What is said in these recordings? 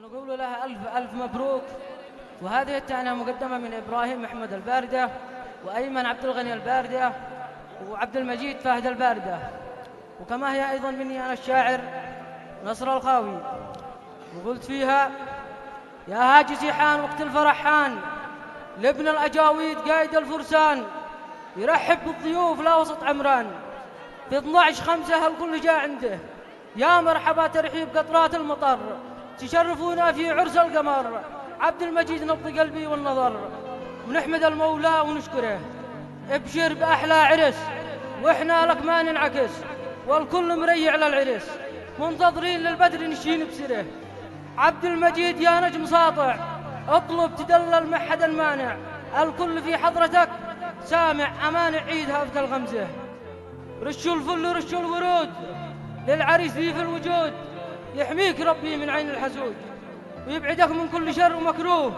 ونقول لها ألف ألف مبروك. وهذه التهنئة مقدمة من إبراهيم محمد الباردة، وأيمن عبد الغني الباردة، وعبد المجيد فهد الباردة. وكما هي أيضا مني أنا الشاعر نصر الخاوي، وقلت فيها: يا هاجسي حان وقت الفرح حان، لابن الأجاويد قايد الفرسان، يرحب بالضيوف لا وسط عمران، في 12/5 الكل جاء عنده، يا مرحبا ترحيب قطرات المطر، تشرفونا في عرس القمر، عبد المجيد نبض قلبي والنظر، ونحمد المولى ونشكره. ابشر بأحلى عرس واحنا لك ما ننعكس، والكل مريع للعرس، منتظرين للبدر نشين بسره. عبد المجيد يا نجم ساطع، اطلب تدلل ما حدا مانع، الكل في حضرتك سامع، أمانع عيد هافة الغمزة. رشوا الفل رشوا الورود للعريس ذي في الوجود، يحميك ربي من عين الحسود، ويبعدك من كل شر ومكروه.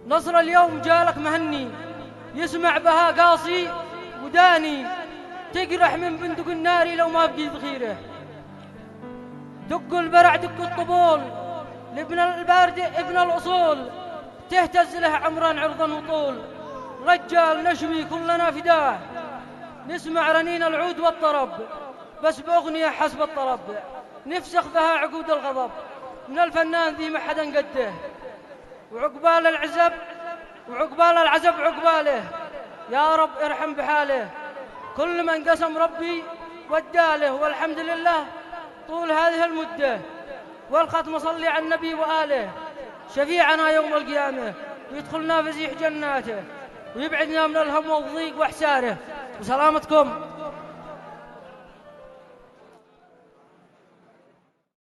نصر اليوم جالك مهني، يسمع بها قاصي وداني، تقرح من بندق النار لو ما بقي ذخيره. دق البرع دق الطبول لابن البارد ابن الأصول، تهتز له عمران عرضا وطول، رجال نشوي كلنا فداه، نسمع رنين العود والطرب بس بأغنية حسب الطلب، نفسخ بها عقود الغضب من الفنان ذي ما حدا قده. وعقبال العزب عقباله، يا رب ارحم بحاله، كل من قسم ربي وداله، والحمد لله طول هذه المدة، والختم صلي على النبي وآله، شفيعنا يوم القيامة، ويدخلنا فسيح جناته، ويبعدنا من الهم والضيق واحساره. وسلامتكم.